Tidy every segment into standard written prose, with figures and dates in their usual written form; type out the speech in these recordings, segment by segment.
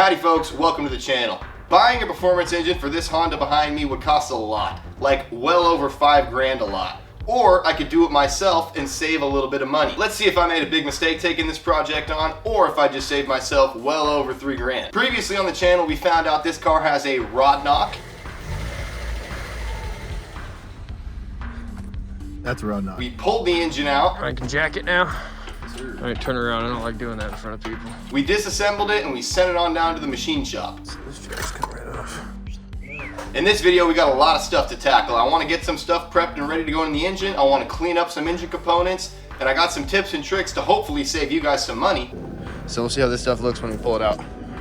Howdy folks, welcome to the channel. Buying a performance engine for this Honda behind me would cost a lot, like well over 5 grand a lot. Or I could do it myself and save a little bit of money. Let's see if I made a big mistake taking this project on, or if I just saved myself well over 3 grand. Previously on the channel, we found out this car has a rod knock. That's a rod knock. We pulled the engine out. I can jack it now. All right, turn around. I don't like doing that in front of people. We disassembled it and we sent it on down to the machine shop. So this jack's come right off. In this video, we got a lot of stuff to tackle. I want to get some stuff prepped and ready to go in the engine. I want to clean up some engine components, and I got some tips and tricks to hopefully save you guys some money. So we'll see how this stuff looks when we pull it out.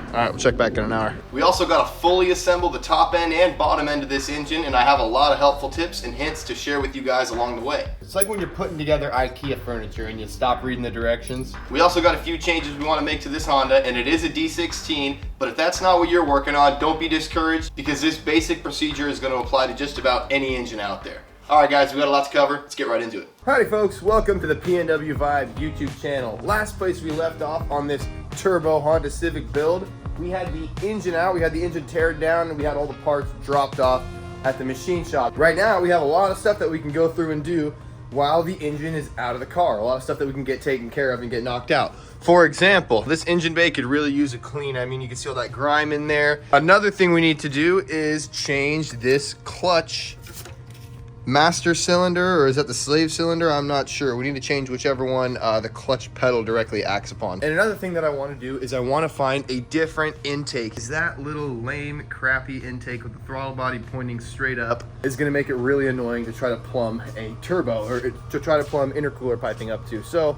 All right, we'll check back in an hour. We also got to fully assemble the top end and bottom end of this engine, and I have a lot of helpful tips and hints to share with you guys along the way. It's like when you're putting together IKEA furniture and you stop reading the directions. We also got a few changes we want to make to this Honda, and it is a D16, but if that's not what you're working on, don't be discouraged, because this basic procedure is going to apply to just about any engine out there. All right, guys, we got a lot to cover. Let's get right into it. Howdy, folks. Welcome to the PNW Vibe YouTube channel. Last place we left off on this turbo Honda Civic build, we had the engine out, we had the engine teared down, and we had all the parts dropped off at the machine shop. Right now, we have a lot of stuff that we can go through and do while the engine is out of the car. A lot of stuff that we can get taken care of and get knocked out. For example, this engine bay could really use a clean. I mean, you can see all that grime in there. Another thing we need to do is change this clutch master cylinder, or is that the slave cylinder? I'm not sure. We need to change whichever one the clutch pedal directly acts upon. And another thing that I want to do is I want to find a different intake. Is that little lame, crappy intake with the throttle body pointing straight up is going to make it really annoying to try to plumb a turbo, or to try to plumb intercooler piping up to. So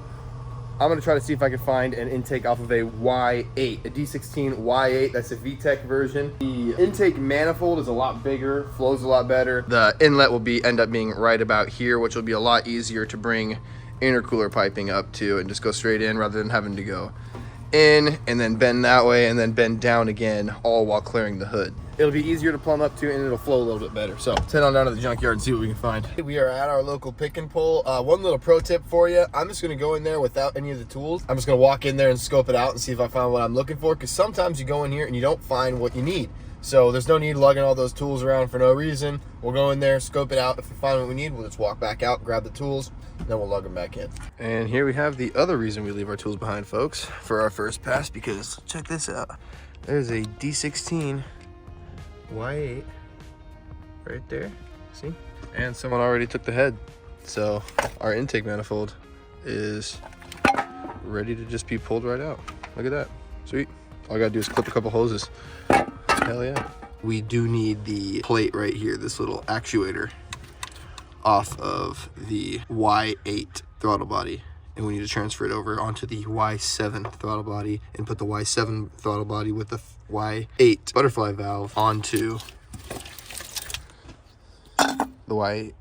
I'm going to try to see if I can find an intake off of a Y8, a D16 Y8. That's a VTEC version. The intake manifold is a lot bigger, flows a lot better. The inlet will end up being right about here, which will be a lot easier to bring intercooler piping up to and just go straight in rather than having to go in and then bend that way and then bend down again, all while clearing the hood. It'll be easier to plumb up to and it'll flow a little bit better. So let's head on down to the junkyard and see what we can find. We are at our local pick and pull. One little pro tip for you. I'm just gonna go in there without any of the tools. I'm just gonna walk in there and scope it out and see if I find what I'm looking for, because sometimes you go in here and you don't find what you need. So there's no need lugging all those tools around for no reason. We'll go in there, scope it out. If we find what we need, we'll just walk back out, grab the tools, and then we'll lug them back in. And here we have the other reason we leave our tools behind, folks, for our first pass, because check this out. There's a D16 Y8 right there, see? And someone already took the head. So our intake manifold is ready to just be pulled right out. Look at that, sweet. All I gotta do is clip a couple hoses. Hell yeah. We do need the plate right here, this little actuator, off of the Y8 throttle body. And we need to transfer it over onto the Y7 throttle body and put the Y7 throttle body with the Y8 butterfly valve onto the Y8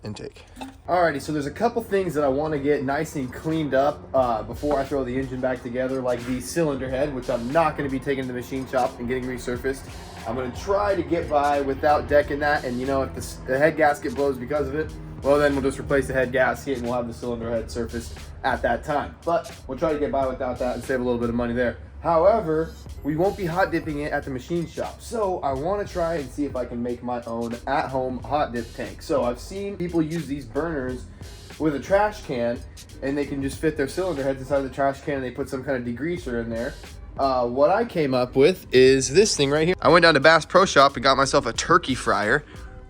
intake. Alrighty, so there's a couple things that I want to get nice and cleaned up before I throw the engine back together, like the cylinder head, which I'm not going to be taking to the machine shop and getting resurfaced. I'm going to try to get by without decking that, and you know, if the head gasket blows because of it, well then we'll just replace the head gasket and we'll have the cylinder head surfaced at that time. But we'll try to get by without that and save a little bit of money there. However, we won't be hot dipping it at the machine shop. So I want to try and see if I can make my own at-home hot dip tank. So I've seen people use these burners with a trash can, and they can just fit their cylinder heads inside the trash can and they put some kind of degreaser in there. What I came up with is this thing right here. I went down to Bass Pro Shop and got myself a turkey fryer,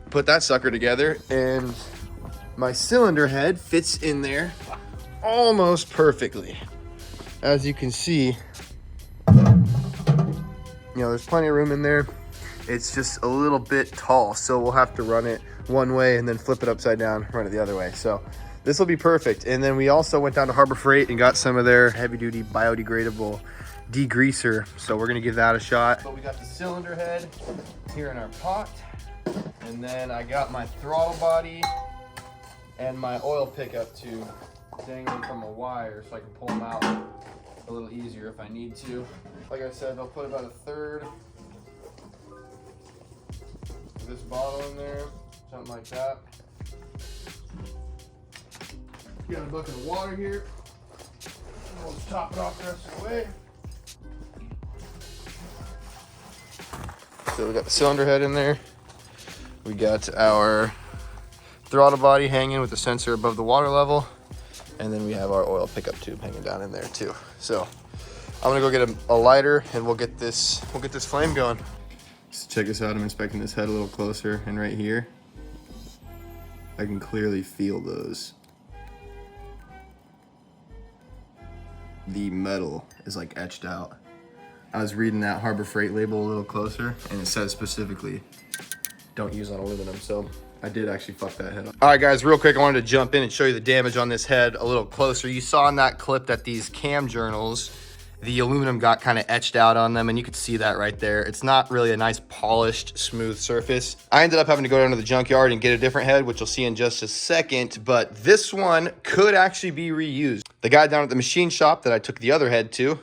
put that sucker together, and my cylinder head fits in there almost perfectly. As you can see, you know, there's plenty of room in there. It's just a little bit tall, so we'll have to run it one way and then flip it upside down, run it the other way. So this will be perfect. And then we also went down to Harbor Freight and got some of their heavy duty biodegradable degreaser. So we're gonna give that a shot. But we got the cylinder head here in our pot. And then I got my throttle body and my oil pickup tube dangling from a wire so I can pull them out a little easier if I need to. Like I said, I'll put about a third of this bottle in there, something like that. Got a bucket of water here. We'll just top it off the rest of the way. So we got the cylinder head in there. We got our throttle body hanging with the sensor above the water level. And then we have our oil pickup tube hanging down in there too. So I'm gonna go get a lighter and we'll get this flame going. So check this out, I'm inspecting this head a little closer, and right here, I can clearly feel those. The metal is like etched out. I was reading that Harbor Freight label a little closer, and it says specifically, don't use on aluminum, so I did actually fuck that head up. All right, guys, real quick, I wanted to jump in and show you the damage on this head a little closer. You saw in that clip that these cam journals, the aluminum got kind of etched out on them, and you could see that right there. It's not really a nice polished, smooth surface. I ended up having to go down to the junkyard and get a different head, which you'll see in just a second, but this one could actually be reused. The guy down at the machine shop that I took the other head to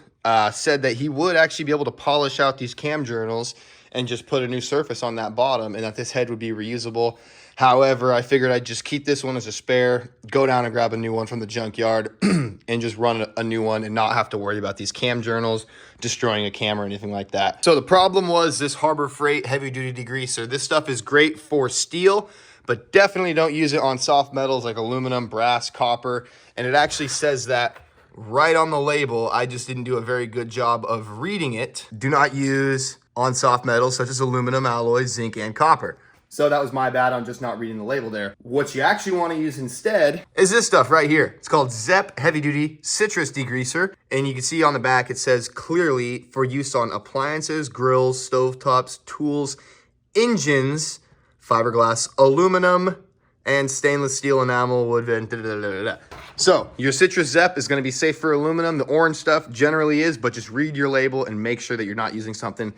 said that he would actually be able to polish out these cam journals and just put a new surface on that bottom, and that this head would be reusable. However, I figured I'd just keep this one as a spare, go down and grab a new one from the junkyard and just run a new one and not have to worry about these cam journals destroying a cam or anything like that. So the problem was this Harbor Freight heavy duty degreaser. This stuff is great for steel, but definitely don't use it on soft metals like aluminum, brass, copper. And it actually says that right on the label. I just didn't do a very good job of reading it. Do not use on soft metals such as aluminum, alloy, zinc, and copper. So that was my bad on just not reading the label there. What you actually want to use instead is this stuff right here. It's called ZEP Heavy Duty Citrus Degreaser. And you can see on the back, it says clearly for use on appliances, grills, stovetops, tools, engines, fiberglass, aluminum, and stainless steel, enamel, wood, and da-da-da-da-da. So your citrus ZEP is going to be safe for aluminum. The orange stuff generally is, but just read your label and make sure that you're not using something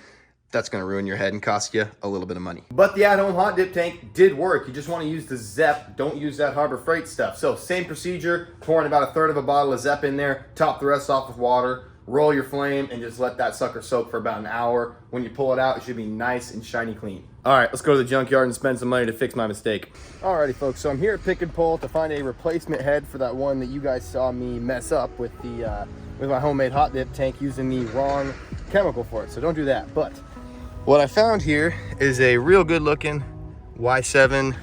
that's going to ruin your head and cost you a little bit of money. But the at-home hot dip tank did work. You just want to use the ZEP. Don't use that Harbor Freight stuff. So same procedure, pouring about a third of a bottle of ZEP in there, top the rest off with water, roll your flame, and just let that sucker soak for about an hour. When you pull it out, it should be nice and shiny clean. All right, let's go to the junkyard and spend some money to fix my mistake. Alrighty, folks, so I'm here at Pick and Pull to find a replacement head for that one that you guys saw me mess up with the with my homemade hot dip tank using the wrong chemical for it. So don't do that. But what I found here is a real good looking Y7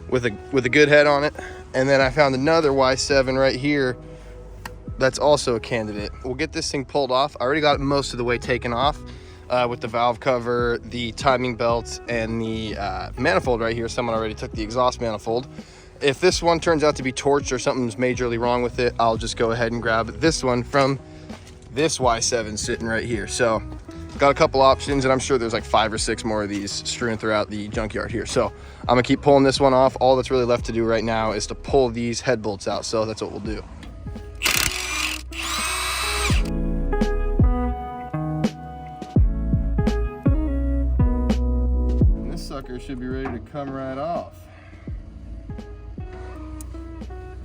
with a good head on it. And then I found another Y7 right here that's also a candidate. We'll get this thing pulled off. I already got most of the way taken off with the valve cover, the timing belt, and the manifold right here. Someone already took the exhaust manifold. If this one turns out to be torched or something's majorly wrong with it, I'll just go ahead and grab this one from this Y7 sitting right here. So got a couple options, and I'm sure there's like 5 or 6 more of these strewn throughout the junkyard here. So I'm gonna keep pulling this one off. All that's really left to do right now is to pull these head bolts out. So that's what we'll do. And this sucker should be ready to come right off.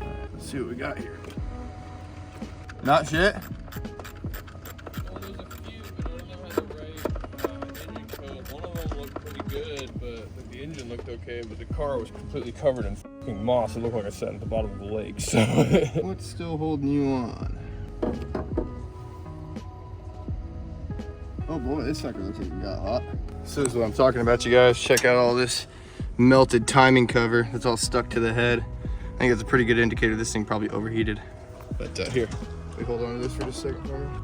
All right, let's see what we got here. Not shit. The engine looked okay, but the car was completely covered in fucking moss. It looked like I sat at the bottom of the lake. So What's still holding you on? Oh boy, this sucker looks like it got hot. So this is what I'm talking about, you guys. Check out all this melted timing cover that's all stuck to the head. I think it's a pretty good indicator this thing probably overheated. But here, we hold on to this for just a second for me.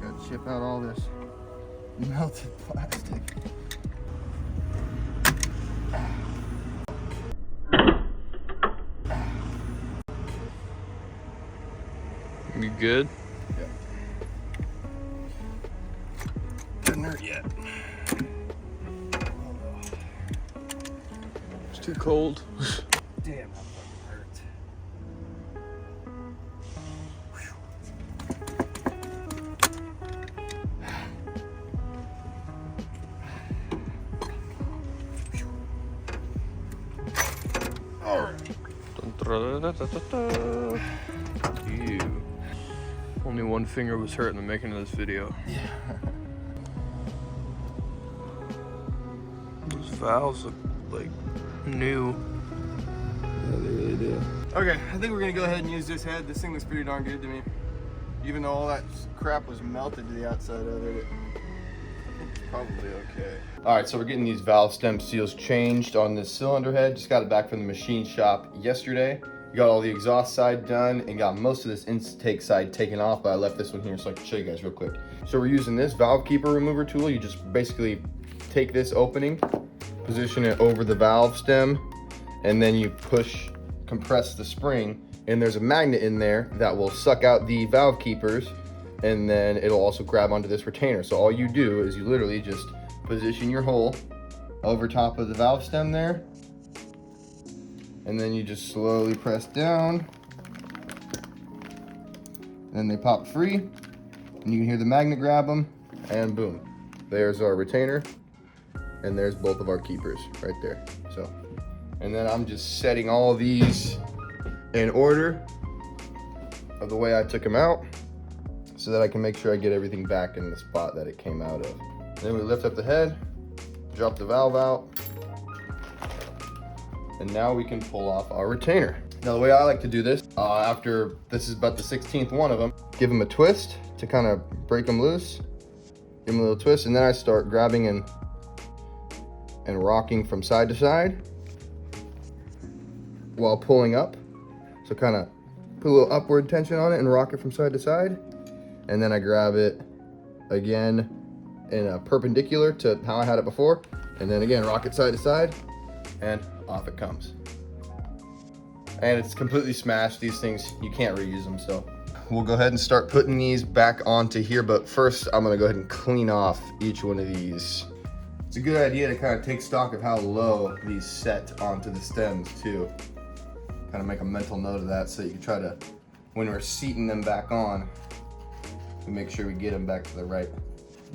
Gotta chip out all this melted plastic. you good? Yeah. Doesn't hurt yet. It's too cold. Damn, that fucking hurt. Ew. Only one finger was hurt in the making of this video. Yeah. Those valves look like new. Yeah, they really do. Okay, I think we're gonna go ahead and use this head. This thing looks pretty darn good to me. Even though all that crap was melted to the outside of it, it Probably okay. All right, so we're getting these valve stem seals changed on this cylinder head. Just got it back from the machine shop yesterday. Got all the exhaust side done and got most of this intake side taken off, but I left this one here so I can show you guys real quick. So we're using this valve keeper remover tool. You just basically take this opening, position it over the valve stem, and then you compress the spring, and there's a magnet in there that will suck out the valve keepers, and then it'll also grab onto this retainer. So all you do is you literally just position your hole over top of the valve stem there, and then you just slowly press down, and they pop free, and you can hear the magnet grab them, and boom, there's our retainer, and there's both of our keepers right there. So, and then I'm just setting all these in order of the way I took them out, so that I can make sure I get everything back in the spot that it came out of. Then we lift up the head, drop the valve out, and now we can pull off our retainer. Now the way I like to do this, after this is about the 16th one of them, give them a twist to kind of break them loose, give them a little twist, and then I start grabbing and rocking from side to side while pulling up. So kind of put a little upward tension on it and rock it from side to side. And then I grab it again in a perpendicular to how I had it before. And then again, rock it side to side, and off it comes. And it's completely smashed. These things, you can't reuse them. So we'll go ahead and start putting these back onto here. But first, I'm gonna go ahead and clean off each one of these. It's a good idea to kind of take stock of how low these set onto the stems too. Kind of make a mental note of that so you can try to, when we're seating them back on, we make sure we get them back to the right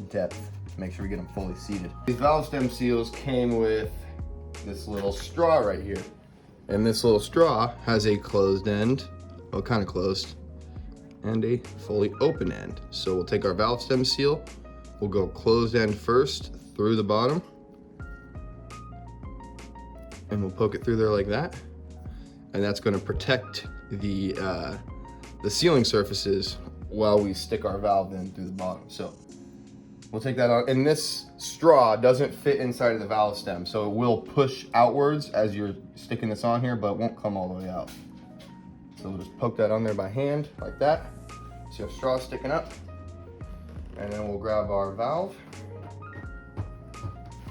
depth. Make sure we get them fully seated. These valve stem seals came with this little straw right here. And this little straw has a closed end, well, kind of closed, and a fully open end. So we'll take our valve stem seal, we'll go closed end first through the bottom, and we'll poke it through there like that. And that's going to protect the sealing surfaces while we stick our valve in through the bottom. So we'll take that out. And this straw doesn't fit inside of the valve stem, so it will push outwards as you're sticking this on here, but it won't come all the way out. So we'll just poke that on there by hand like that. See our straw sticking up. And then we'll grab our valve.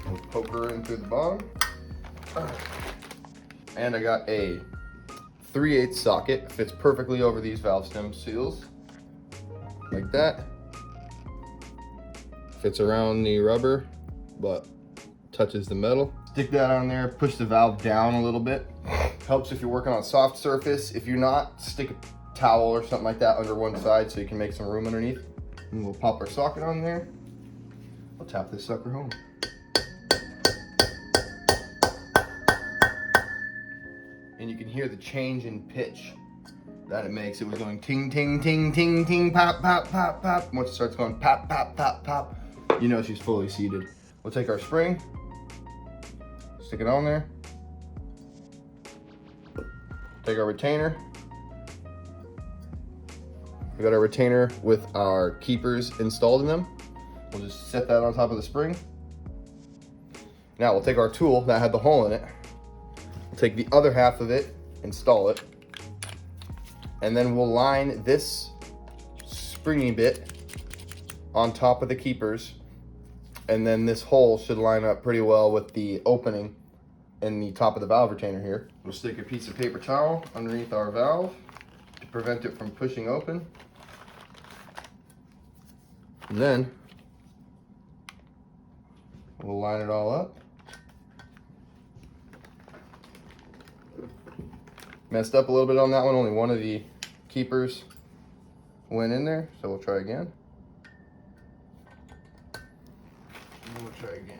We'll poke her in through the bottom. And I got a 3/8 socket, fits perfectly over these valve stem seals, like that. Fits around the rubber, but touches the metal. Stick that on there, push the valve down a little bit. Helps if you're working on a soft surface. If you're not, stick a towel or something like that under one side so you can make some room underneath. And we'll pop our socket on there. I'll tap this sucker home. And you can hear the change in pitch that it makes. It was going ting, ting, ting, ting, ting, pop, pop, pop, pop. Once it starts going pop, pop, pop, pop, you know she's fully seated. We'll take our spring, stick it on there. Take our retainer. We got our retainer with our keepers installed in them. We'll just set that on top of the spring. Now we'll take our tool that had the hole in it. We'll take the other half of it, install it, and then we'll line this springy bit on top of the keepers, and then this hole should line up pretty well with the opening in the top of the valve retainer here. We'll stick a piece of paper towel underneath our valve to prevent it from pushing open. And then we'll line it all up. Messed up a little bit on that one, only one of the keepers went in there, so we'll try again. And we'll try again.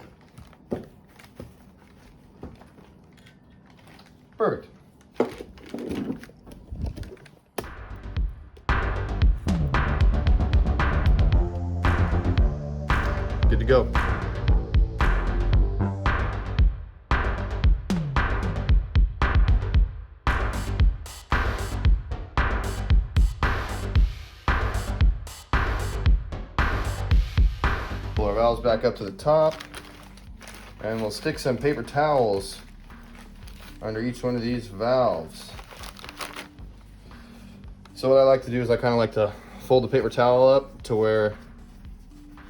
Perfect. Good to go. Pull our valves back up to the top, and we'll stick some paper towels under each one of these valves. So what I like to do is I kind of like to fold the paper towel up to where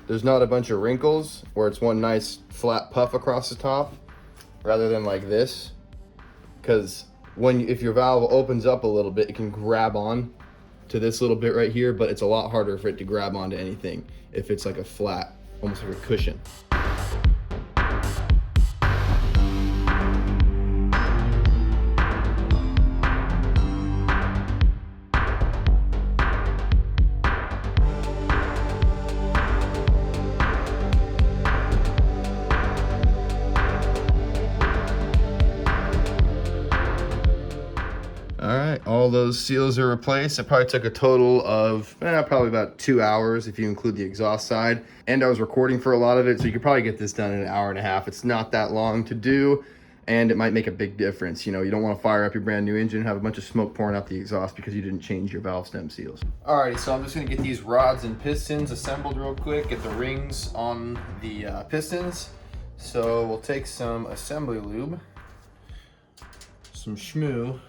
there's not a bunch of wrinkles, where it's one nice flat puff across the top, rather than like this. Because if your valve opens up a little bit, it can grab on to this little bit right here, but it's a lot harder for it to grab onto anything if it's like a flat, almost like a cushion. All right, all those seals are replaced. It probably took a total of probably about 2 hours if you include the exhaust side. And I was recording for a lot of it, so you could probably get this done in an hour and a half. It's not that long to do, and it might make a big difference. You know, you don't want to fire up your brand new engine and have a bunch of smoke pouring out the exhaust because you didn't change your valve stem seals. Alrighty, so I'm just gonna get these rods and pistons assembled real quick, get the rings on the pistons. So we'll take some assembly lube, some schmoo,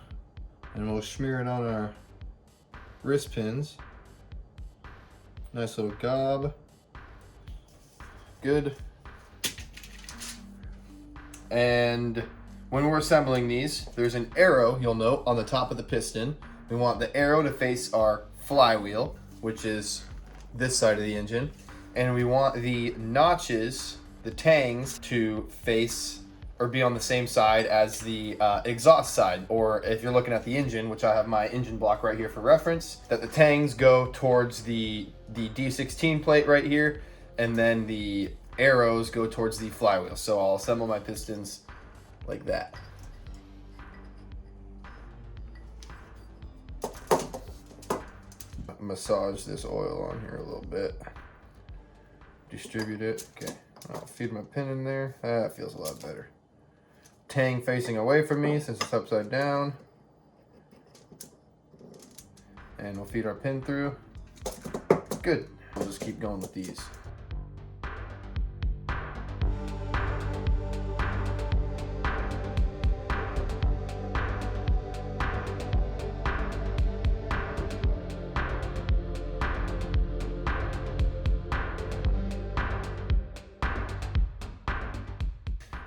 and we'll smear it on our wrist pins. Nice little gob. Good. And when we're assembling these, there's an arrow, you'll note, on the top of the piston. We want the arrow to face our flywheel, which is this side of the engine. And we want the notches, the tangs, to face or be on the same side as the exhaust side. Or if you're looking at the engine, which I have my engine block right here for reference, that the tangs go towards the D16 plate right here, and then the arrows go towards the flywheel. So I'll assemble my pistons like that. Massage this oil on here a little bit. Distribute it. Okay, I'll feed my pin in there. That feels a lot better. Tang facing away from me since it's upside down. And we'll feed our pin through. Good. We'll just keep going with these.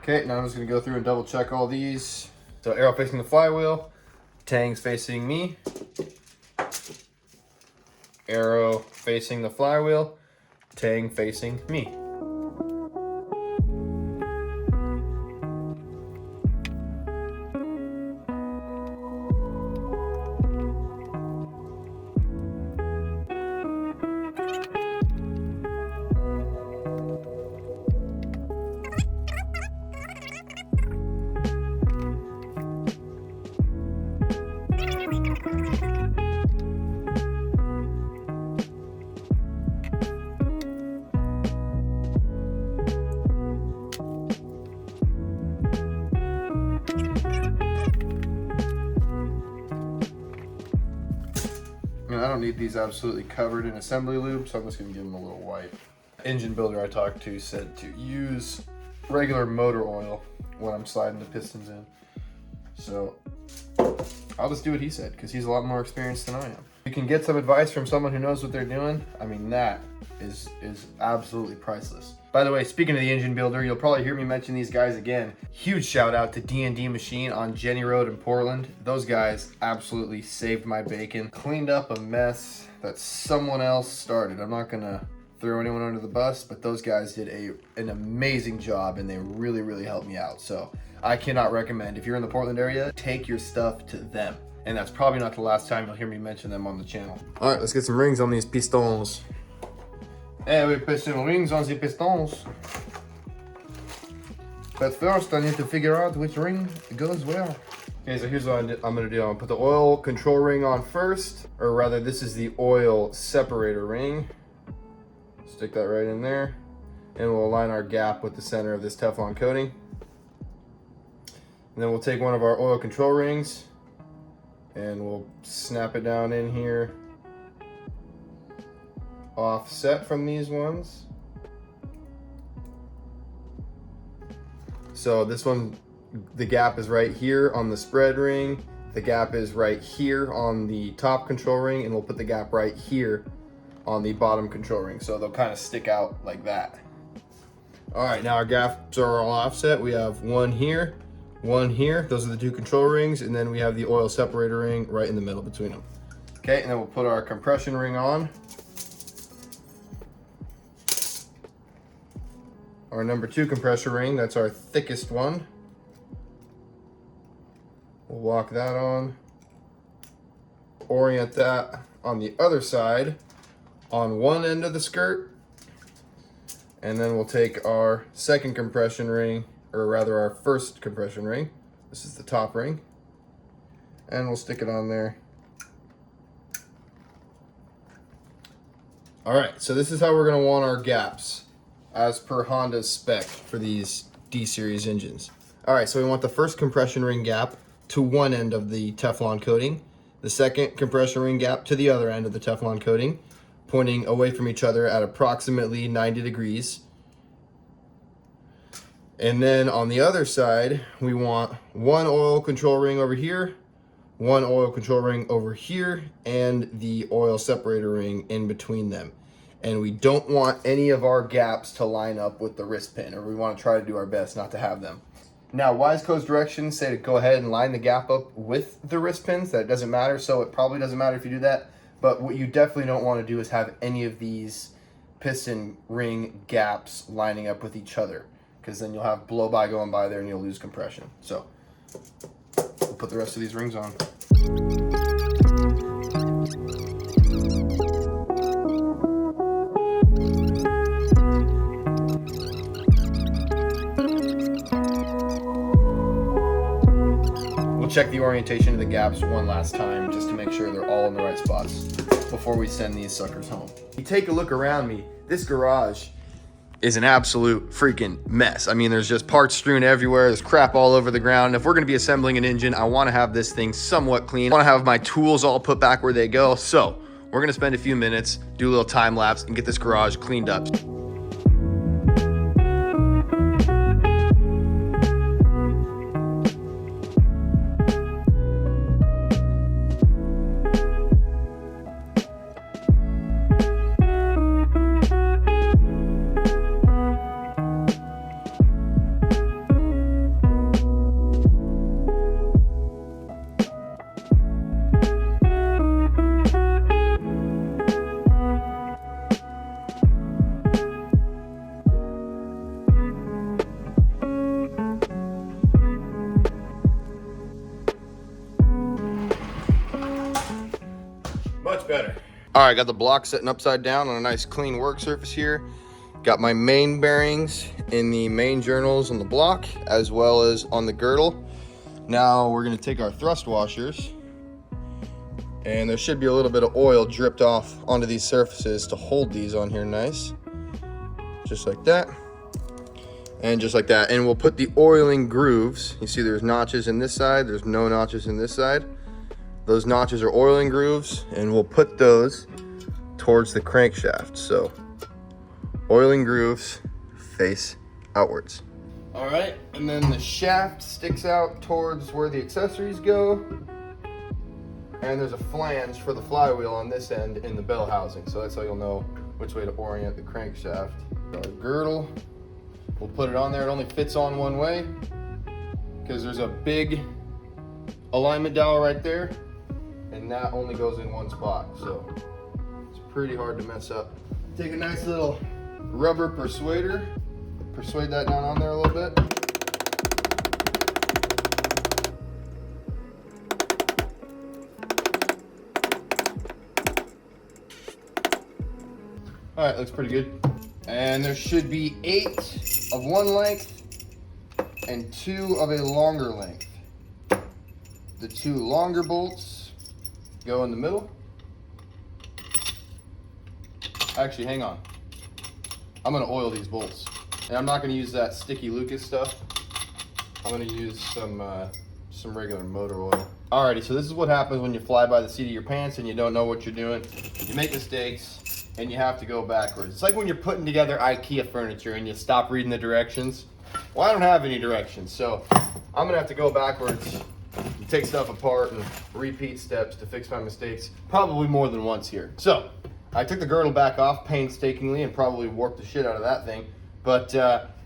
Okay, now I'm just gonna go through and double check all these. So arrow facing the flywheel, tangs facing me, arrow facing the flywheel, tang facing me. I don't need these absolutely covered in assembly lube, so I'm just gonna give them a little wipe. Engine builder I talked to said to use regular motor oil when I'm sliding the pistons in. So I'll just do what he said, because he's a lot more experienced than I am. You can get some advice from someone who knows what they're doing. I mean, that is absolutely priceless. By the way, speaking of the engine builder, you'll probably hear me mention these guys again. Huge shout out to D&D Machine on Jenny Road in Portland. Those guys absolutely saved my bacon. Cleaned up a mess that someone else started. I'm not gonna throw anyone under the bus, but those guys did an amazing job, and they really, really helped me out. So I cannot recommend, if you're in the Portland area, take your stuff to them. And that's probably not the last time you'll hear me mention them on the channel. All right, let's get some rings on these pistons. Hey, we put some rings on the pistons. But first, I need to figure out which ring goes where. Okay, so here's what I'm gonna do. I'm gonna put the oil control ring on first, or rather, this is the oil separator ring. Stick that right in there, and we'll align our gap with the center of this Teflon coating. And then we'll take one of our oil control rings, and we'll snap it down in here, offset from these ones. So this one, the gap is right here on the spread ring. The gap is right here on the top control ring, and we'll put the gap right here on the bottom control ring. So they'll kind of stick out like that. All right, now our gaps are all offset. We have one here, one here. Those are the two control rings, and then we have the oil separator ring right in the middle between them. Okay, and then we'll put our compression ring on. Our number 2 compressor ring, that's our thickest one. We'll lock that on. Orient that on the other side on one end of the skirt. And then we'll take our second compression ring, or rather our first compression ring. This is the top ring. And we'll stick it on there. All right, so this is how we're gonna want our gaps as per Honda's spec for these D-Series engines. All right, so we want the first compression ring gap to one end of the Teflon coating, the second compression ring gap to the other end of the Teflon coating, pointing away from each other at approximately 90 degrees. And then on the other side, we want one oil control ring over here, one oil control ring over here, and the oil separator ring in between them. And we don't want any of our gaps to line up with the wrist pin, or we want to try to do our best not to have them. Now, Wiseco's directions say to go ahead and line the gap up with the wrist pins. That doesn't matter, so it probably doesn't matter if you do that. But what you definitely don't want to do is have any of these piston ring gaps lining up with each other, because then you'll have blow-by going by there and you'll lose compression. So we'll put the rest of these rings on. Check the orientation of the gaps one last time just to make sure they're all in the right spots before we send these suckers home. You take a look around me, this garage is an absolute freaking mess. I mean, there's just parts strewn everywhere, there's crap all over the ground. If we're gonna be assembling an engine, I wanna have this thing somewhat clean. I wanna have my tools all put back where they go. So we're gonna spend a few minutes, do a little time lapse, and get this garage cleaned up. Much better. All right, got the block sitting upside down on a nice clean work surface here. Got my main bearings in the main journals on the block, as well as on the girdle. Now we're gonna take our thrust washers, and there should be a little bit of oil dripped off onto these surfaces to hold these on here nice. Just like that, and just like that. And we'll put the oiling grooves. You see there's notches in this side, there's no notches in this side. Those notches are oiling grooves, and we'll put those towards the crankshaft. So oiling grooves face outwards. All right, and then the shaft sticks out towards where the accessories go. And there's a flange for the flywheel on this end in the bell housing. So that's how you'll know which way to orient the crankshaft. Our girdle, we'll put it on there. It only fits on one way because there's a big alignment dowel right there, and that only goes in one spot. So it's pretty hard to mess up. Take a nice little rubber persuader, persuade that down on there a little bit. All right, looks pretty good. And there should be 8 of one length and 2 of a longer length. The 2 longer bolts go in the middle. Actually, hang on. I'm gonna oil these bolts. And I'm not gonna use that sticky Lucas stuff. I'm gonna use some regular motor oil. Alrighty, so this is what happens when you fly by the seat of your pants and you don't know what you're doing. You make mistakes, and you have to go backwards. It's like when you're putting together IKEA furniture and you stop reading the directions. Well, I don't have any directions, so I'm gonna have to go backwards and take stuff apart and repeat steps to fix my mistakes, probably more than once here. So I took the girdle back off painstakingly and probably warped the shit out of that thing. But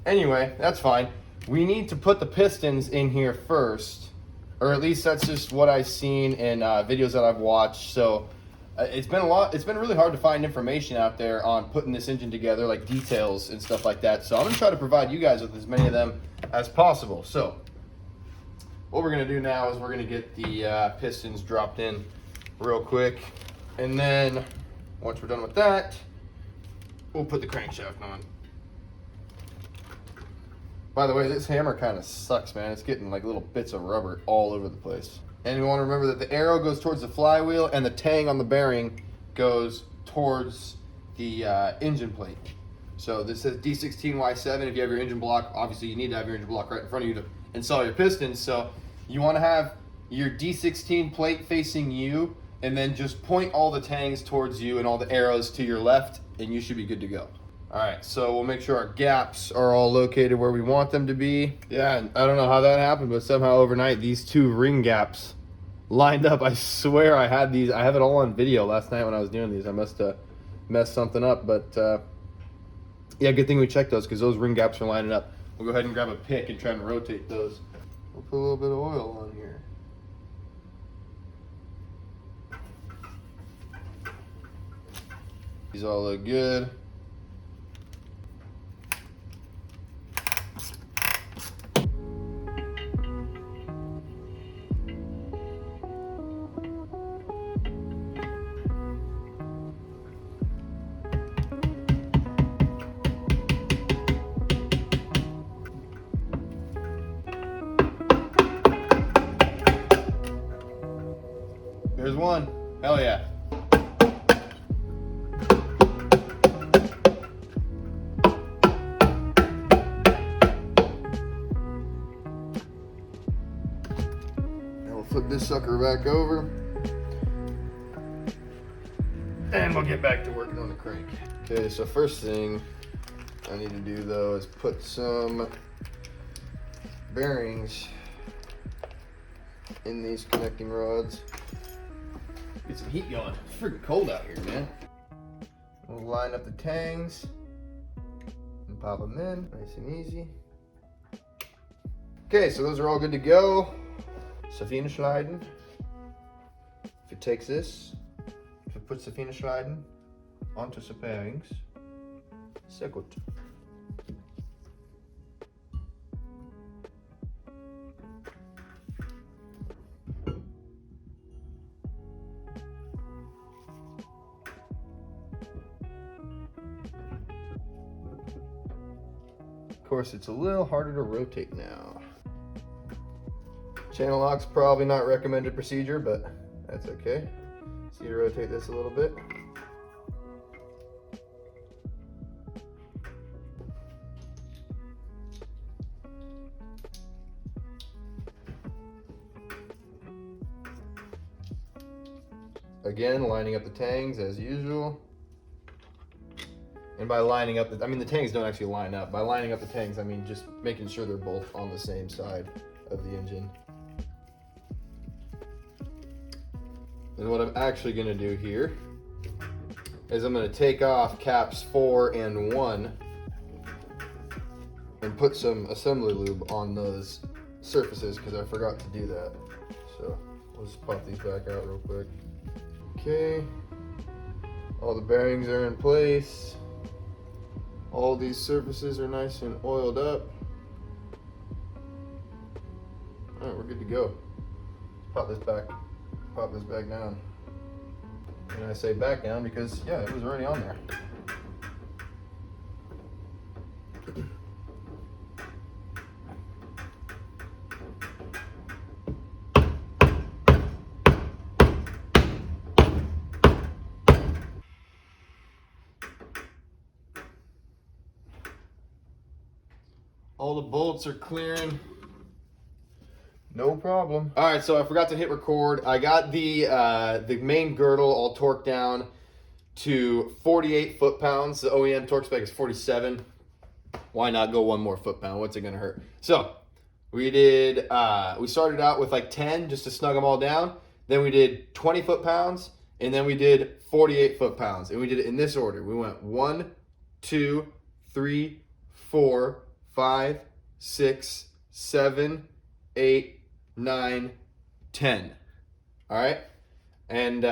anyway, that's fine. We need to put the pistons in here first, or at least that's just what I've seen in videos that I've watched. So it's been really hard to find information out there on putting this engine together, like details and stuff like that. So I'm gonna try to provide you guys with as many of them as possible. So what we're gonna do now is we're gonna get the pistons dropped in real quick, and then once we're done with that, we'll put the crankshaft on. By the way, this hammer kind of sucks, man. It's getting like little bits of rubber all over the place. And you want to remember that the arrow goes towards the flywheel and the tang on the bearing goes towards the engine plate. So this says D16Y7. If you have your engine block, obviously you need to have your engine block right in front of you to install your pistons. So you want to have your D16 plate facing you, and then just point all the tangs towards you and all the arrows to your left, and you should be good to go. All right, so we'll make sure our gaps are all located where we want them to be. Yeah, and I don't know how that happened, but somehow overnight these two ring gaps lined up. I swear I had these. I have it all on video last night when I was doing these. I must have messed something up, but yeah, good thing we checked those because those ring gaps are lining up. We'll go ahead and grab a pick and try and rotate those. We'll put a little bit of oil on here. These all look good. There's one. Hell yeah. Now we'll flip this sucker back over. And we'll get back to working on the crank. Okay, so first thing I need to do though is put some bearings in these connecting rods. Get some heat going. It's freaking cold out here, man. We'll line up the tangs and pop them in, nice and easy. Okay, so those are all good to go. Safina sliding. If it takes this, if it puts Safina sliding onto the bearings, so good. Of course, it's a little harder to rotate now. Channel lock's probably not recommended procedure, but that's okay. So you rotate this a little bit. Again, lining up the tangs as usual. And by lining up, I mean the tangs don't actually line up. By lining up the tangs, I mean just making sure they're both on the same side of the engine. And what I'm actually going to do here is I'm going to take off caps 4 and 1 and put some assembly lube on those surfaces because I forgot to do that. So we'll just pop these back out real quick. Okay, all the bearings are in place. All these surfaces are nice and oiled up. All right, we're good to go. Pop this back down. And I say back down because, yeah, it was already on there. All the bolts are clearing. No problem. All right, so I forgot to hit record. I got the main girdle all torqued down. to 48 foot-pounds. The OEM torque spec is 47. Why not go one more foot-pound? What's it gonna hurt? So we did, we started out with like 10 just to snug them all down. Then we did 20 foot-pounds, and then we did 48 foot-pounds. And we did it in this order. We went 1, 2, 3, 4, 5, 6, 7, 8, 9, 10. All right. And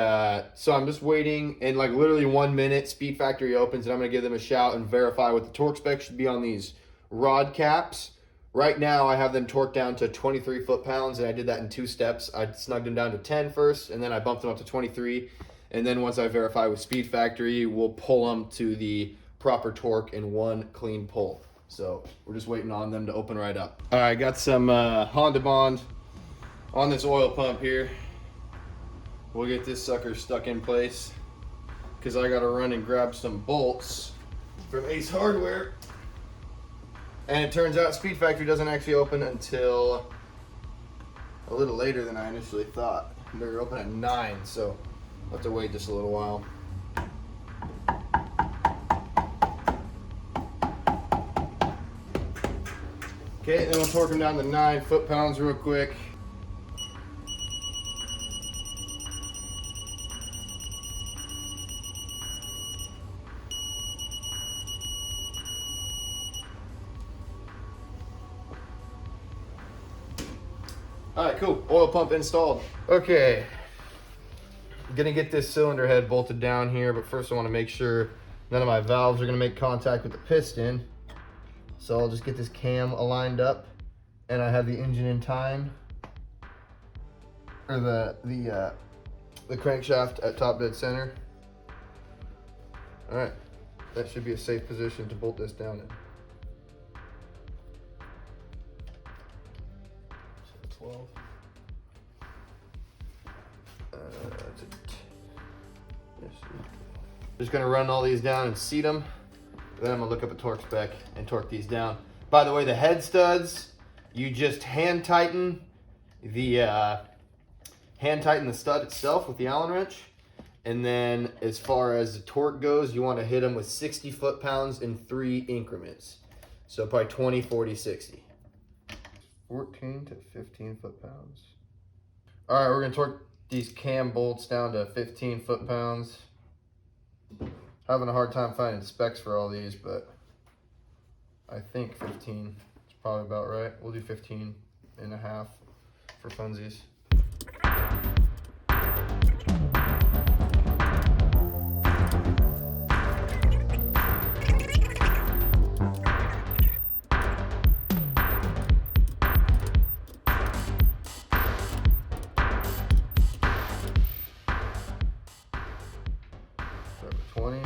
so I'm just waiting, in like literally 1 minute, Speed Factory opens, and I'm gonna give them a shout and verify what the torque spec should be on these rod caps. Right now I have them torqued down to 23 foot-pounds, and I did that in 2 steps. I snugged them down to 10 first, and then I bumped them up to 23. And then once I verify with Speed Factory, we'll pull them to the proper torque in 1 clean pull. So we're just waiting on them to open right up. All right, got some Honda Bond on this oil pump here. We'll get this sucker stuck in place because I gotta run and grab some bolts from Ace Hardware. And it turns out Speed Factory doesn't actually open until a little later than I initially thought. They're open at 9, so I'll have to wait just a little while. Okay, then we'll torque them down to 9 foot-pounds real quick. All right, cool. Oil pump installed. Okay, I'm gonna get this cylinder head bolted down here, but first I want to make sure none of my valves are gonna make contact with the piston. So I'll just get this cam aligned up, and I have the engine in time, or the crankshaft at top dead center. All right, that should be a safe position to bolt this down in. 12. Just gonna run all these down and seat them. Then I'm gonna look up a torque spec and torque these down. By the way, the head studs, you just hand tighten the stud itself with the Allen wrench. And then as far as the torque goes, you want to hit them with 60 foot-pounds in 3 increments. So probably 20, 40, 60. 14 to 15 foot-pounds. All right, we're gonna torque these cam bolts down to 15 foot-pounds. Having a hard time finding specs for all these, but I think 15 is probably about right. We'll do 15 and a half for funsies. Start with 20.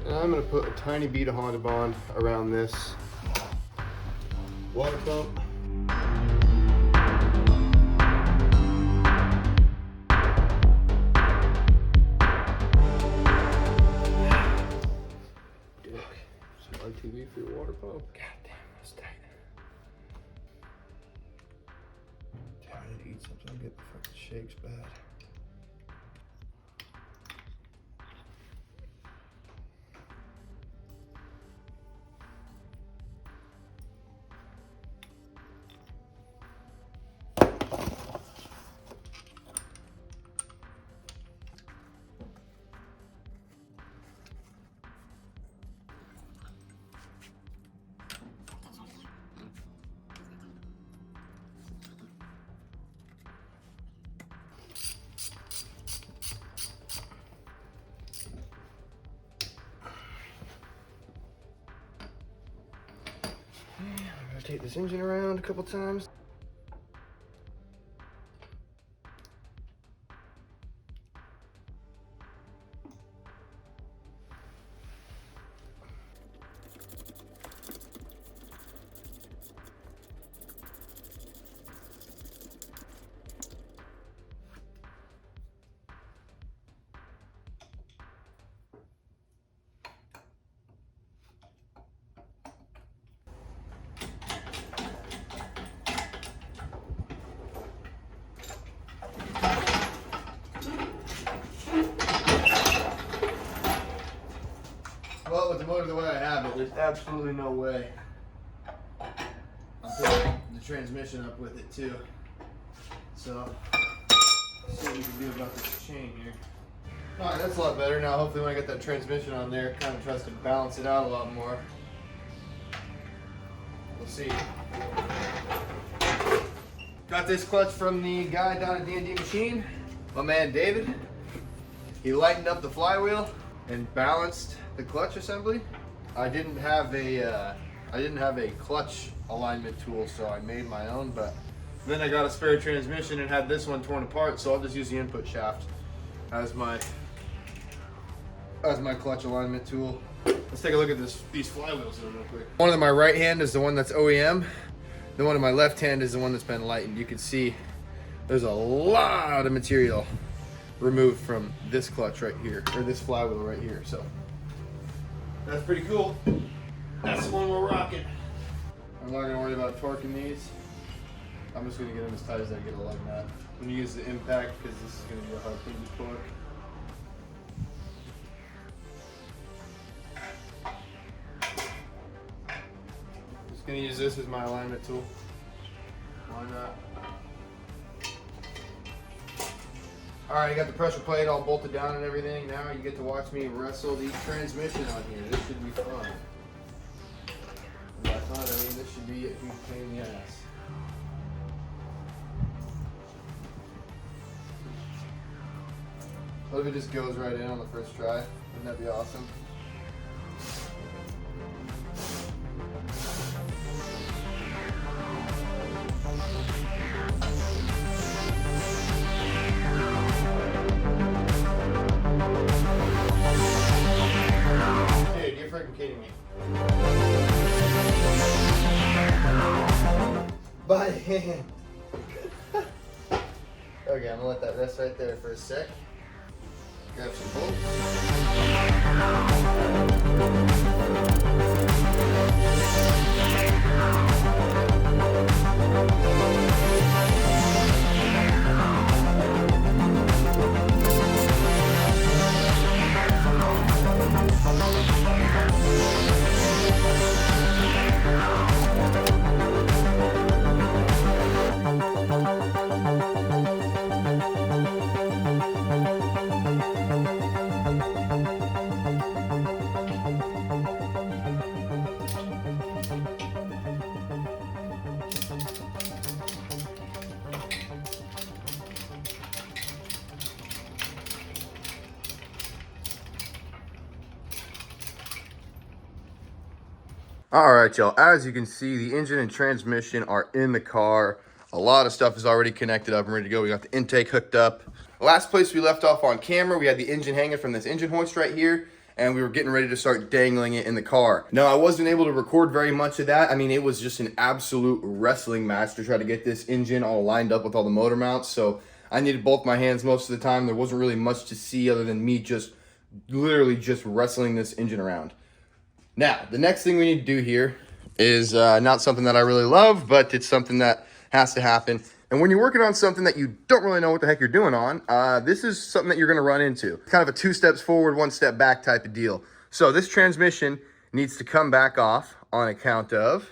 And I'm going to put a tiny bead of Honda Bond around this water pump. Some RTV for your water pump. God damn, that's tight. Damn, I need to eat something good before it shakes bad. Rotate this engine around a couple times. the way I have it, there's absolutely no way I'm putting the transmission up with it too. So, let's see what we can do about this chain here. Alright, that's a lot better. Now hopefully when I get that transmission on there, it kind of tries to balance it out a lot more. We'll see. Got this clutch from the guy down at D&D Machine, my man David. He lightened up the flywheel and balanced the clutch assembly. I didn't have a clutch alignment tool, so I made my own, but then I got a spare transmission and had this one torn apart, so I'll just use the input shaft as my clutch alignment tool. Let's take a look at these flywheels real quick. One on my right hand is the one that's OEM. The one on my left hand is the one that's been lightened. You can see there's a lot of material removed from this clutch right here, or this flywheel right here. So that's pretty cool. That's the one we're rocking. I'm not gonna worry about torquing these. I'm just gonna get them as tight as I get a lug nut. I'm gonna use the impact because this is gonna be a hard thing to torque. Gonna use this as my alignment tool. Why not? Alright, I got the pressure plate all bolted down and everything. Now you get to watch me wrestle the transmission on here. This should be fun. And by fun, I mean this should be a huge pain in the ass. What if it just goes right in on the first try? Wouldn't that be awesome? Kidding me. By hand. Okay, I'm gonna let that rest right there for a sec. Grab some bolts. All right, y'all, as you can see, the engine and transmission are in the car. A lot of stuff is already connected up and ready to go. We got the intake hooked up. Last place we left off on camera, we had the engine hanging from this engine hoist right here, and we were getting ready to start dangling it in the car. Now, I wasn't able to record very much of that. I mean, it was just an absolute wrestling match to try to get this engine all lined up with all the motor mounts, so I needed both my hands most of the time. There wasn't really much to see other than me just literally just wrestling this engine around. Now, the next thing we need to do here is not something that I really love, but it's something that has to happen. And when you're working on something that you don't really know what the heck you're doing on, this is something that you're gonna run into. Kind of a 2 steps forward, 1 step back type of deal. So this transmission needs to come back off on account of,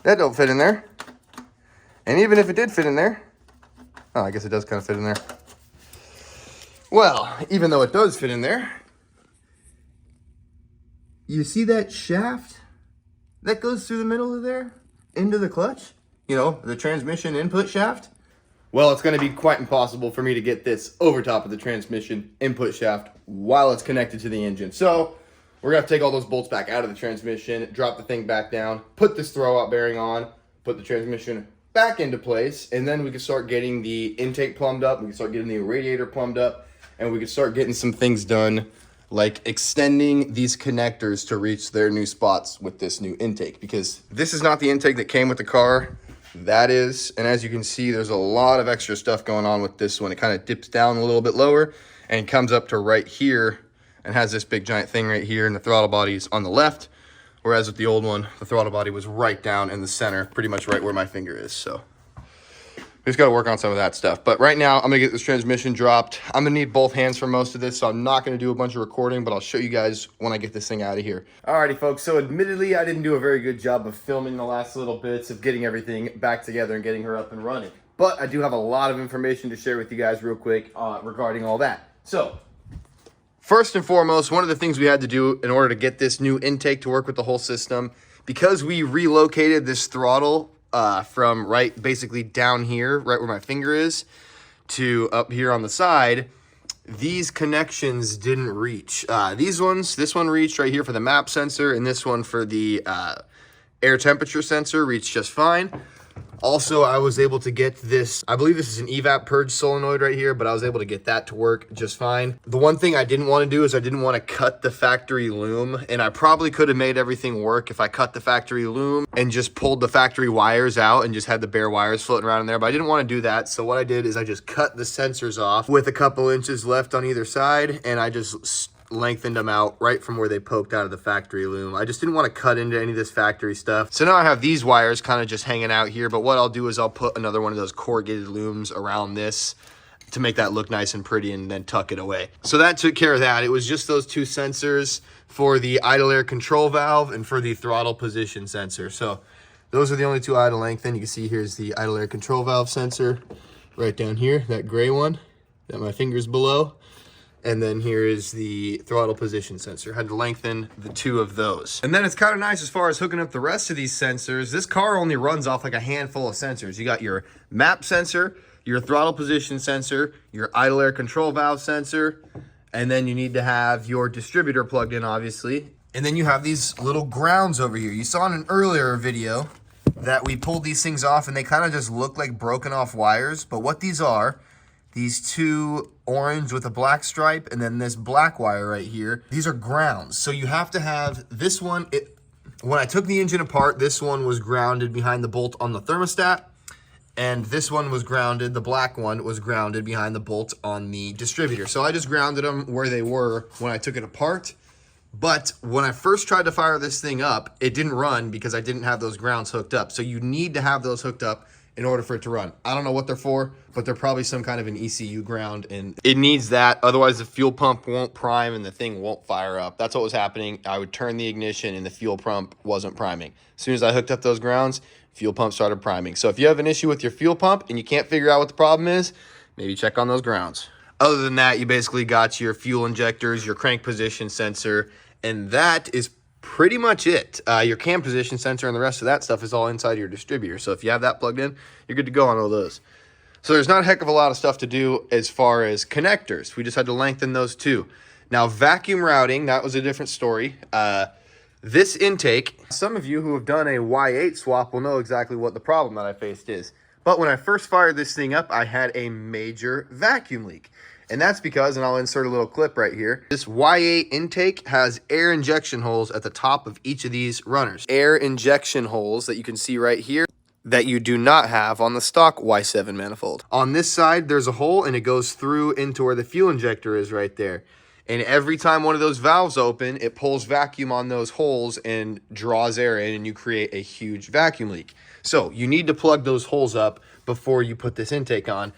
that don't fit in there. And even if it did fit in there, oh, I guess it does kind of fit in there. Well, even though it does fit in there, you see that shaft that goes through the middle of there into the clutch? You know, the transmission input shaft? Well, it's gonna be quite impossible for me to get this over top of the transmission input shaft while it's connected to the engine. So we're gonna have to take all those bolts back out of the transmission, drop the thing back down, put this throwout bearing on, put the transmission back into place, and then we can start getting the intake plumbed up, we can start getting the radiator plumbed up, and we can start getting some things done like extending these connectors to reach their new spots with this new intake, because this is not the intake that came with the car. That is, and as you can see, there's a lot of extra stuff going on with this one. It kind of dips down a little bit lower and comes up to right here and has this big giant thing right here, and the throttle body is on the left, whereas with the old one, the throttle body was right down in the center, pretty much right where my finger is. So we just got to work on some of that stuff. But right now, I'm going to get this transmission dropped. I'm going to need both hands for most of this, so I'm not going to do a bunch of recording, but I'll show you guys when I get this thing out of here. Alrighty, folks. So admittedly, I didn't do a very good job of filming the last little bits of getting everything back together and getting her up and running. But I do have a lot of information to share with you guys real quick regarding all that. So, first and foremost, one of the things we had to do in order to get this new intake to work with the whole system, because we relocated this throttle from basically down here, right where my finger is, to up here on the side, these connections didn't reach. This one reached right here for the map sensor, and this one for the air temperature sensor reached just fine. Also, I was able to get this, I believe this is an evap purge solenoid right here, but I was able to get that to work just fine. The one thing I didn't want to do is I didn't want to cut the factory loom, and I probably could have made everything work if I cut the factory loom and just pulled the factory wires out and just had the bare wires floating around in there, but I didn't want to do that. So what I did is I just cut the sensors off with a couple inches left on either side, and I just lengthened them out right from where they poked out of the factory loom. I just didn't want to cut into any of this factory stuff. So now I have these wires kind of just hanging out here, but what I'll do is I'll put another one of those corrugated looms around this to make that look nice and pretty and then tuck it away. So that took care of that. It was just those two sensors for the idle air control valve and for the throttle position sensor. So those are the only two I had to lengthen. You can see here's the idle air control valve sensor right down here, that gray one that my finger's below. And then here is the throttle position sensor. Had to lengthen the two of those. And then it's kind of nice as far as hooking up the rest of these sensors. This car only runs off like a handful of sensors. You got your map sensor, your throttle position sensor, your idle air control valve sensor, and then you need to have your distributor plugged in, obviously. And then you have these little grounds over here. You saw in an earlier video that we pulled these things off and they kind of just look like broken off wires. But what these are, these two orange with a black stripe and then this black wire right here, these are grounds. So you have to have this one. When I took the engine apart, this one was grounded behind the bolt on the thermostat, and this one was grounded, the black one was grounded behind the bolt on the distributor. So I just grounded them where they were when I took it apart. But when I first tried to fire this thing up, it didn't run because I didn't have those grounds hooked up. So you need to have those hooked up in order for it to run. I don't know what they're for, but they're probably some kind of an ECU ground, and it needs that. Otherwise, the fuel pump won't prime and the thing won't fire up. That's what was happening. I would turn the ignition and the fuel pump wasn't priming. As soon as I hooked up those grounds, fuel pump started priming. So if you have an issue with your fuel pump and you can't figure out what the problem is, maybe check on those grounds. Other than that, you basically got your fuel injectors, your crank position sensor, and that is pretty much it. Your cam position sensor and the rest of that stuff is all inside your distributor. So if you have that plugged in, you're good to go on all those. So there's not a heck of a lot of stuff to do as far as connectors. We just had to lengthen those too. Now vacuum routing, that was a different story. This intake, some of you who have done a Y8 swap will know exactly what the problem that I faced is. But when I first fired this thing up, I had a major vacuum leak. And that's because, and I'll insert a little clip right here, this Y8 intake has air injection holes at the top of each of these runners. Air injection holes that you can see right here that you do not have on the stock Y7 manifold. On this side, there's a hole and it goes through into where the fuel injector is right there. And every time one of those valves open, it pulls vacuum on those holes and draws air in, and you create a huge vacuum leak. So you need to plug those holes up before you put this intake on.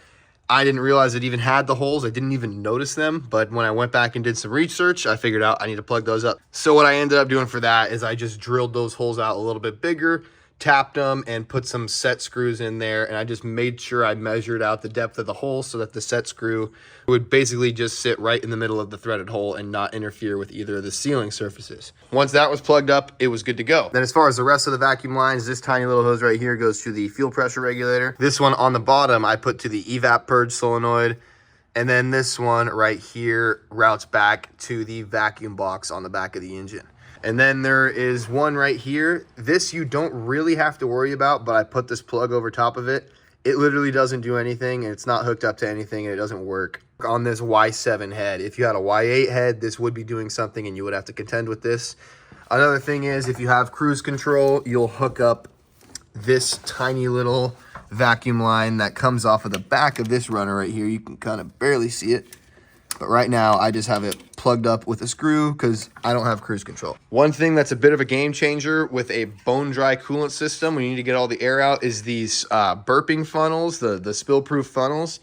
I didn't realize it even had the holes. I didn't even notice them. But when I went back and did some research, I figured out I need to plug those up. So what I ended up doing for that is I just drilled those holes out a little bit bigger, tapped them, and put some set screws in there. And I just made sure I measured out the depth of the hole so that the set screw would basically just sit right in the middle of the threaded hole and not interfere with either of the sealing surfaces. Once that was plugged up, it was good to go. Then as far as the rest of the vacuum lines, this tiny little hose right here goes to the fuel pressure regulator. This one on the bottom, I put to the evap purge solenoid. And then this one right here routes back to the vacuum box on the back of the engine. And then there is one right here. This you don't really have to worry about, but I put this plug over top of it. It literally doesn't do anything, and it's not hooked up to anything, and it doesn't work on this Y7 head. If you had a Y8 head, this would be doing something, and you would have to contend with this. Another thing is, if you have cruise control, you'll hook up this tiny little vacuum line that comes off of the back of this runner right here. You can kind of barely see it. But right now, I just have it plugged up with a screw because I don't have cruise control. One thing that's a bit of a game changer with a bone dry coolant system when you need to get all the air out is these burping funnels, the spill-proof funnels.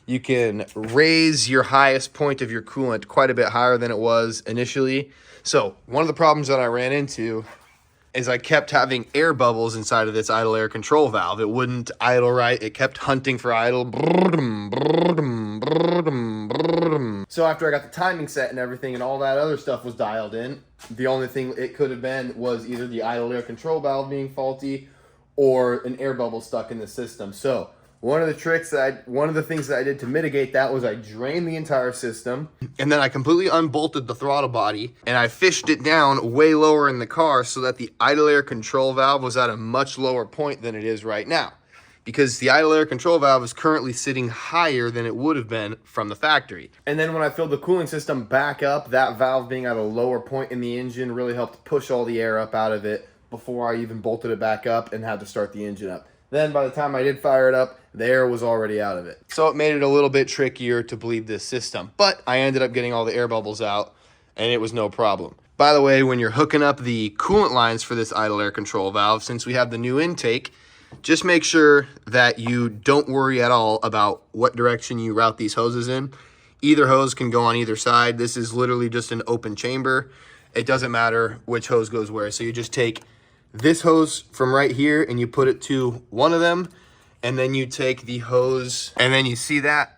You can raise your highest point of your coolant quite a bit higher than it was initially. So one of the problems that I ran into is I kept having air bubbles inside of this idle air control valve. It wouldn't idle right. It kept hunting for idle. So after I got the timing set and everything and all that other stuff was dialed in, the only thing it could have been was either the idle air control valve being faulty or an air bubble stuck in the system. So one of the things that I did to mitigate that was I drained the entire system, and then I completely unbolted the throttle body and I fished it down way lower in the car so that the idle air control valve was at a much lower point than it is right now, because the idle air control valve is currently sitting higher than it would have been from the factory. And then when I filled the cooling system back up, that valve being at a lower point in the engine really helped push all the air up out of it before I even bolted it back up and had to start the engine up. Then by the time I did fire it up, the air was already out of it. So it made it a little bit trickier to bleed this system. But I ended up getting all the air bubbles out, and it was no problem. By the way, when you're hooking up the coolant lines for this idle air control valve, since we have the new intake, just make sure that you don't worry at all about what direction you route these hoses in. Either hose can go on either side. This is literally just an open chamber. It doesn't matter which hose goes where. So you just take this hose from right here and you put it to one of them, and then you take the hose and then you see that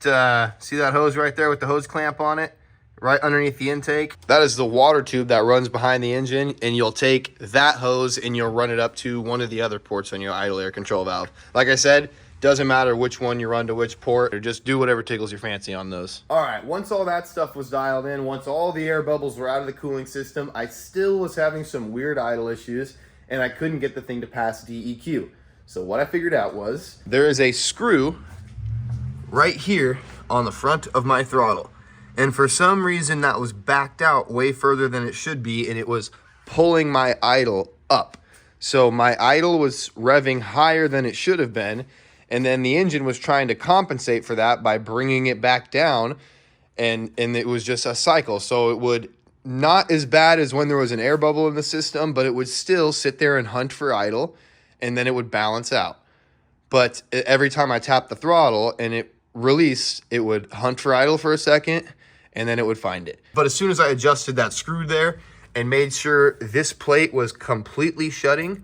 hose right there with the hose clamp on it right underneath the intake. That is the water tube that runs behind the engine, and you'll take that hose and you'll run it up to one of the other ports on your idle air control valve. Like I said, doesn't matter which one you run to which port, or just do whatever tickles your fancy on those. All right, once all that stuff was dialed in, once all the air bubbles were out of the cooling system, I still was having some weird idle issues, and I couldn't get the thing to pass DEQ. So what I figured out was there is a screw right here on the front of my throttle. And for some reason that was backed out way further than it should be, and it was pulling my idle up. So my idle was revving higher than it should have been, and then the engine was trying to compensate for that by bringing it back down, and it was just a cycle. So it would not as bad as when there was an air bubble in the system, but it would still sit there and hunt for idle, and then it would balance out. But every time I tapped the throttle and it released, it would hunt for idle for a second, and then it would find it. But as soon as I adjusted that screw there and made sure this plate was completely shutting,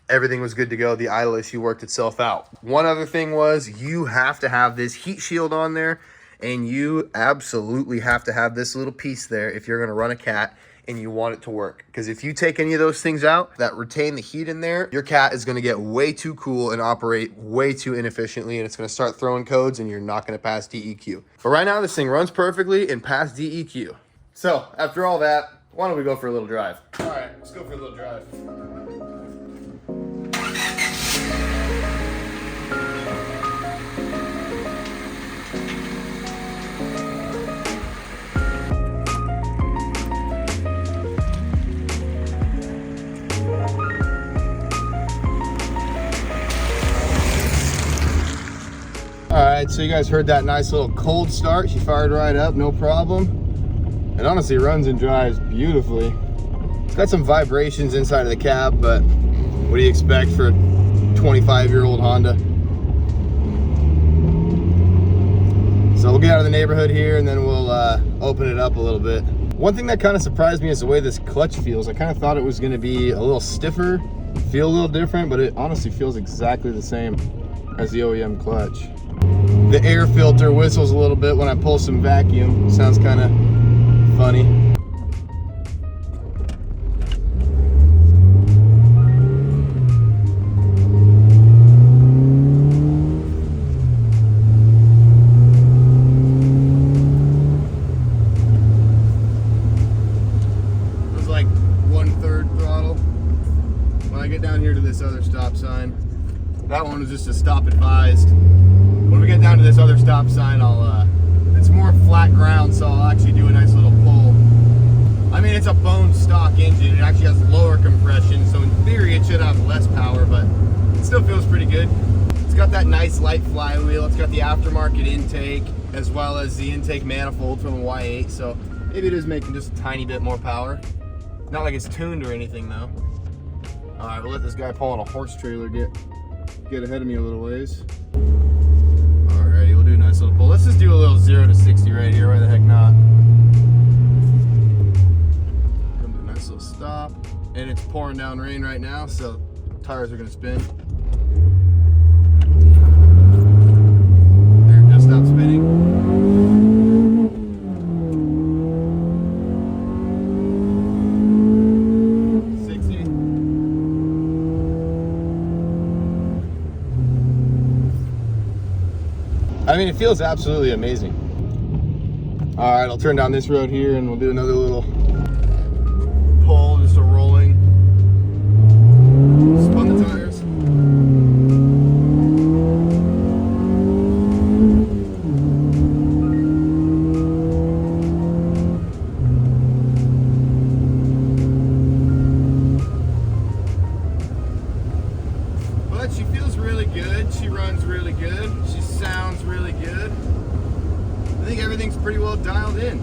everything was good to go. The idle issue worked itself out. One other thing was you have to have this heat shield on there, and you absolutely have to have this little piece there if you're gonna run a cat and you want it to work. Because if you take any of those things out that retain the heat in there, your cat is gonna get way too cool and operate way too inefficiently, and it's gonna start throwing codes and you're not gonna pass DEQ. But right now this thing runs perfectly and passed DEQ. So after all that, why don't we go for a little drive? All right, let's go for a little drive. All right, so you guys heard that nice little cold start. She fired right up, no problem. It honestly runs and drives beautifully. It's got some vibrations inside of the cab, but what do you expect for a 25-year-old Honda? So we'll get out of the neighborhood here and then we'll open it up a little bit. One thing that kind of surprised me is the way this clutch feels. I kind of thought it was going to be a little stiffer, feel a little different, but it honestly feels exactly the same as the OEM clutch. The air filter whistles a little bit when I pull some vacuum. Sounds kind of funny. It was like 1/3 throttle. When I get down here to this other stop sign, that one was just a stop advised. When we get down to this other stop sign, it's more flat ground, so I'll actually do a nice little pull. I mean, it's a bone stock engine. It actually has lower compression, so in theory it should have less power, but it still feels pretty good. It's got that nice light flywheel. It's got the aftermarket intake as well as the intake manifold from the Y8. So maybe it is making just a tiny bit more power. Not like it's tuned or anything though. All right, we'll let this guy pulling a horse trailer get ahead of me a little ways. Alrighty, we'll do a nice little pull. Let's just do a little 0 to 60 right here. Why the heck not? Gonna do a nice little stop. And it's pouring down rain right now, so tires are gonna spin. There, just stopped spinning. I mean, it feels absolutely amazing. All right, I'll turn down this road here and we'll do another little pull, just a rolling. Spun the tires. But she feels really good. She runs really good. She sounds really good. I think everything's pretty well dialed in.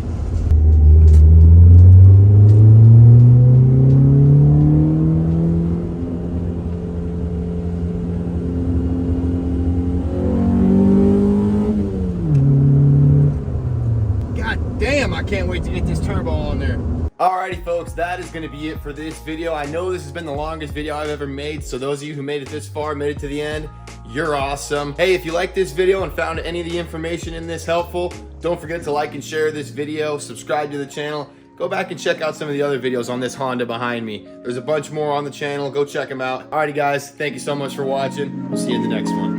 God damn, I can't wait to get this turbo on there. Alrighty folks, that is going to be it for this video. I know this has been the longest video I've ever made, so those of you who made it this far, made it to the end, you're awesome. Hey, if you liked this video and found any of the information in this helpful, don't forget to like and share this video, subscribe to the channel, go back and check out some of the other videos on this Honda behind me. There's a bunch more on the channel, go check them out. Alrighty guys, thank you so much for watching. We'll see you in the next one.